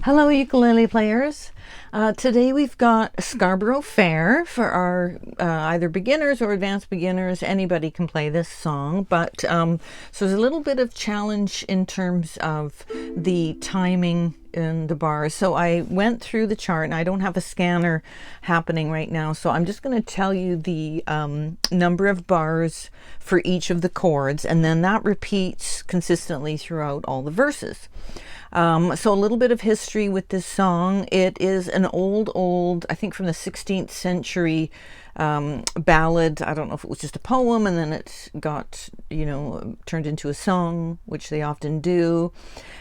Hello, ukulele players. Today we've got Scarborough Fair for our either beginners or advanced beginners. Anybody can play this song, but so there's a little bit of challenge in terms of the timing in the bars. So I went through the chart, and I don't have a scanner happening right now, so I'm just going to tell you the number of bars for each of the chords, and then that repeats consistently throughout all the verses. So a little bit of history with this song. It is an old, I think from the 16th century ballad. I don't know if it was just a poem and then it got, turned into a song, which they often do.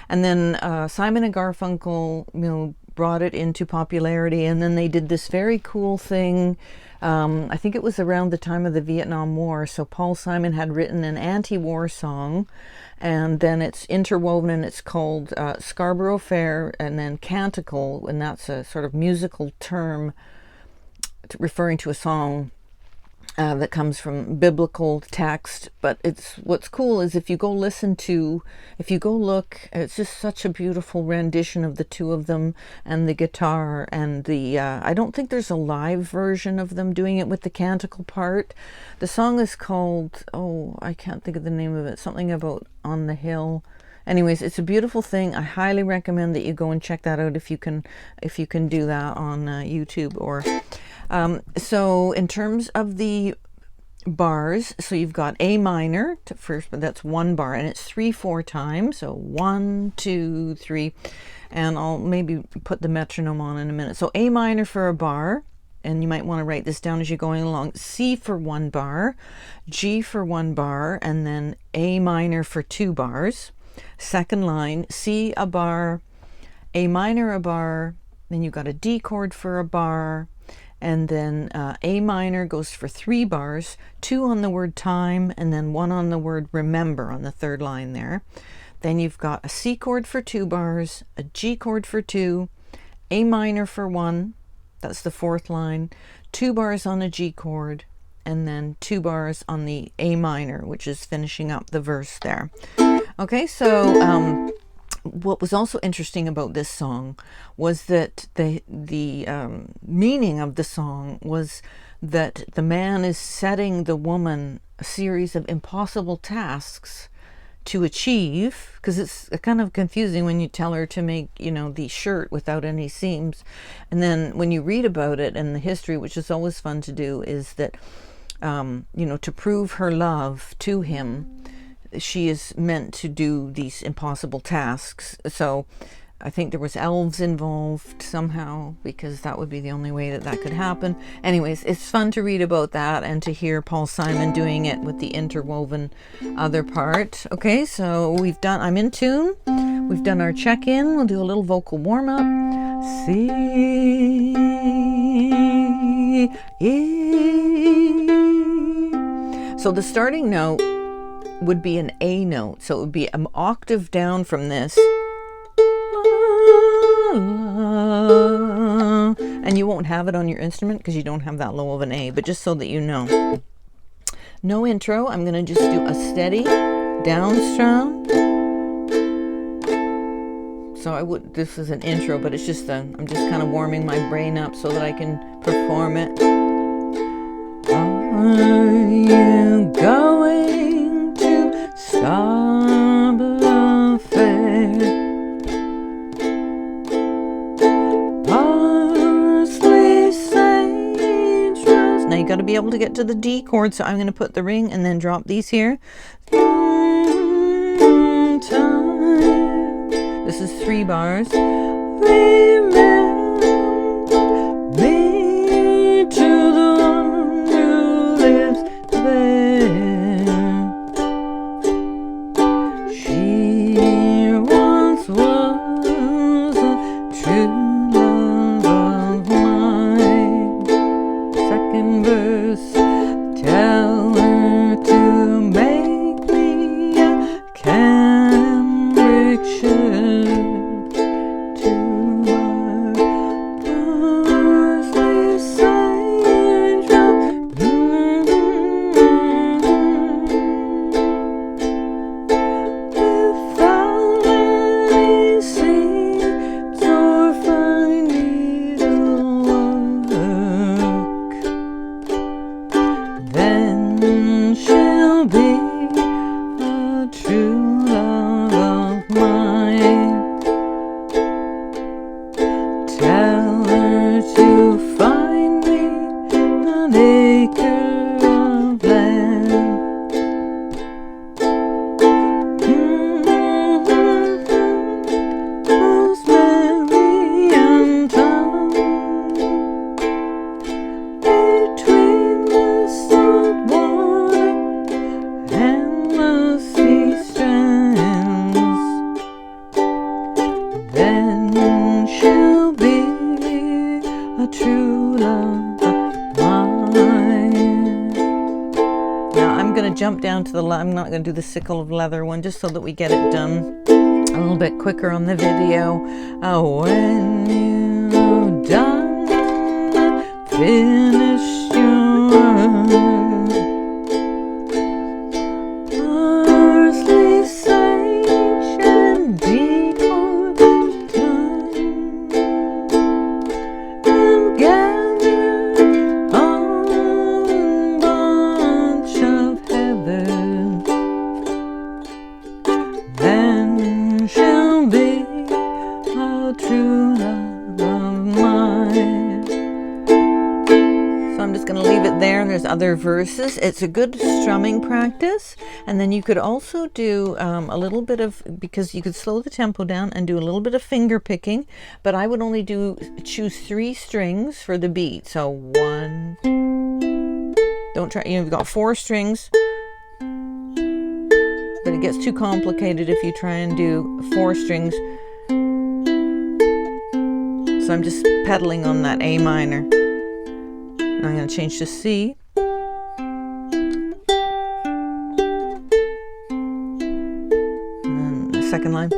And then Simon and Garfunkel, brought it into popularity, and then they did this very cool thing. I think it was around the time of the Vietnam War. So Paul Simon had written an anti-war song, and then it's interwoven, and it's called Scarborough Fair, and then canticle, and that's a sort of musical term referring to a song that comes from biblical text. But what's cool is if you go look, it's just such a beautiful rendition of the two of them and the guitar and the I don't think there's a live version of them doing it with the canticle part. The song is called, I can't think of the name of it, something about On the Hill. Anyways, it's a beautiful thing. I highly recommend that you go and check that out if you can do that on YouTube. Or so in terms of the bars, so you've got A minor to first, but that's one bar, and it's 3/4 times. So 1, 2, 3, and I'll maybe put the metronome on in a minute. So A minor for a bar, and you might want to write this down as you're going along. C for one bar, G for one bar, and then A minor for 2 bars. Second line, C a bar, A minor a bar, then you've got a D chord for a bar, and then A minor goes for 3 bars, 2 on the word time, and then 1 on the word remember on the third line there. Then you've got a C chord for 2 bars, a G chord for 2, A minor for 1, that's the 4th line, 2 bars on a G chord, and then 2 bars on the A minor, which is finishing up the verse there. Okay, so what was also interesting about this song was that the meaning of the song was that the man is setting the woman a series of impossible tasks to achieve, because it's kind of confusing when you tell her to make, the shirt without any seams. And then when you read about it and the history, which is always fun to do, is that, to prove her love to him, she is meant to do these impossible tasks. So I think there was elves involved somehow, because that would be the only way that could happen. Anyways, it's fun to read about that and to hear Paul Simon doing it with the interwoven other part. Okay, so I'm in tune. We've done our check-in. We'll do a little vocal warm-up. C, E. So the starting note would be an A note. So it would be an octave down from this. And you won't have it on your instrument because you don't have that low of an A, but just so that you know. No intro. I'm going to just do a steady down strum. So this is an intro, but it's just I'm just kind of warming my brain up so that I can perform it. Are you going to Scarborough Fair? Parsley, sage, rose. Now you got to be able to get to the D chord, so I'm going to put the ring and then drop these here. This is 3 bars. Remember me to the one who lives there. She once was a true love of mine. Second verse, tell her to make me a cambric shirt. So she'll be a true love of mine. Now I'm going to jump down to I'm not going to do the sickle of leather one, just so that we get it done a little bit quicker on the video. When you've done, finish your parsley, sage, and decoy thyme, and gather a bunch of heather, then she'll be a true love of mine. So I'm just going to leave it there, and there's other verses. It's a good strumming practice, and then you could also do a little bit of, because you could slow the tempo down and do a little bit of finger picking, but I would only choose 3 strings for the beat. So 1, don't try, you've got 4 strings, but it gets too complicated if you try and do 4 strings. So I'm just pedaling on that A minor. Now I'm going to change to C. And the second line.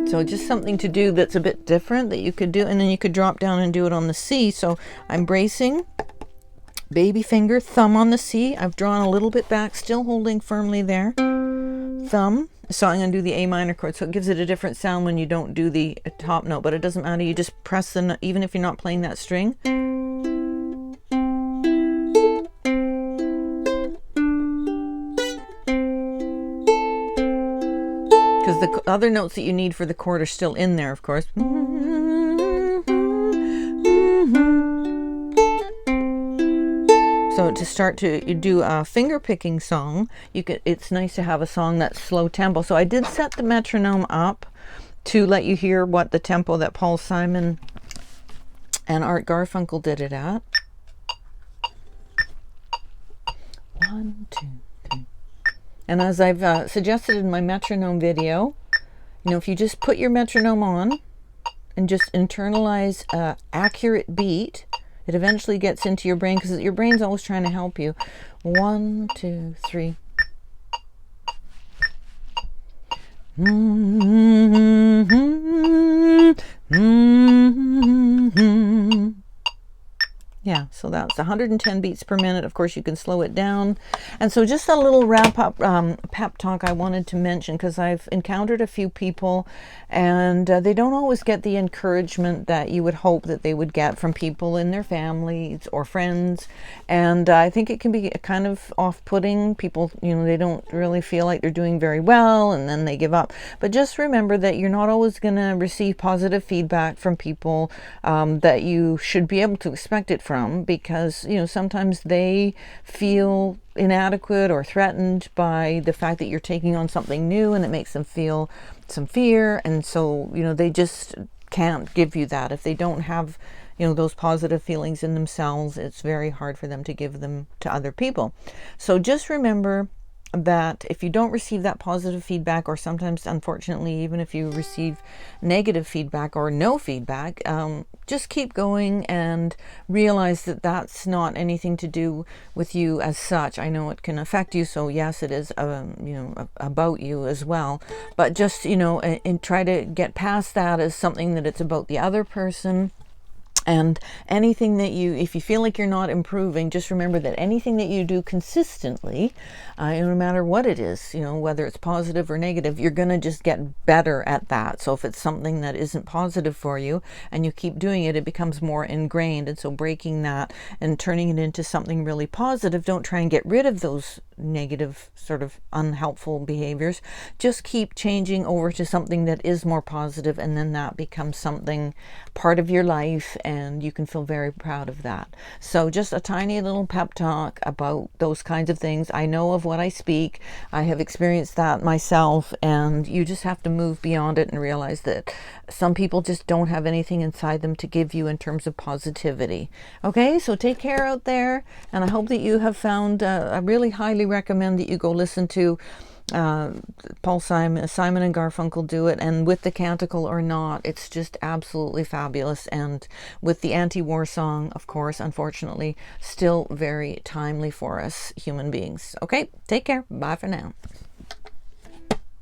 So just something to do that's a bit different that you could do, and then you could drop down and do it on the C. So I'm bracing, baby finger, thumb on the C. I've drawn a little bit back, still holding firmly there. Thumb. So I'm going to do the A minor chord. So it gives it a different sound when you don't do the top note, but it doesn't matter. You just press the note, even if you're not playing that string. Because the other notes that you need for the chord are still in there, of course. So to start to do a finger picking song, it's nice to have a song that's slow tempo. So I did set the metronome up to let you hear what the tempo that Paul Simon and Art Garfunkel did it at. 1, 2, 3. And as I've suggested in my metronome video, if you just put your metronome on and just internalize an accurate beat, it eventually gets into your brain, because your brain's always trying to help you. 1, 2, 3. Yeah, so that's 110 beats per minute. Of course, you can slow it down. And so just a little wrap-up pep talk I wanted to mention, because I've encountered a few people, and they don't always get the encouragement that you would hope that they would get from people in their families or friends. And I think it can be kind of off-putting. People, they don't really feel like they're doing very well, and then they give up. But just remember that you're not always going to receive positive feedback from people that you should be able to expect it from, because sometimes they feel inadequate or threatened by the fact that you're taking on something new, and it makes them feel some fear, and so they just can't give you that. If they don't have those positive feelings in themselves, it's very hard for them to give them to other people. So just remember that if you don't receive that positive feedback, or sometimes unfortunately even if you receive negative feedback or no feedback, just keep going and realize that that's not anything to do with you as such. I know it can affect you, so yes, it is about you as well, but just and try to get past that as something that it's about the other person. And anything that if you feel like you're not improving, just remember that anything that you do consistently, no matter what it is, whether it's positive or negative, you're going to just get better at that. So if it's something that isn't positive for you and you keep doing it, it becomes more ingrained. And so breaking that and turning it into something really positive, don't try and get rid of those negative sort of unhelpful behaviors. Just keep changing over to something that is more positive, and then that becomes something part of your life. and you can feel very proud of that. So just a tiny little pep talk about those kinds of things. I know of what I speak. I have experienced that myself, and you just have to move beyond it and realize that some people just don't have anything inside them to give you in terms of positivity. Okay, so take care out there, and I hope that you have found, I really highly recommend that you go listen to Paul Simon and Garfunkel do it, and with the canticle or not, it's just absolutely fabulous. And with the anti-war song, of course, unfortunately, still very timely for us human beings. Okay, take care. Bye for now.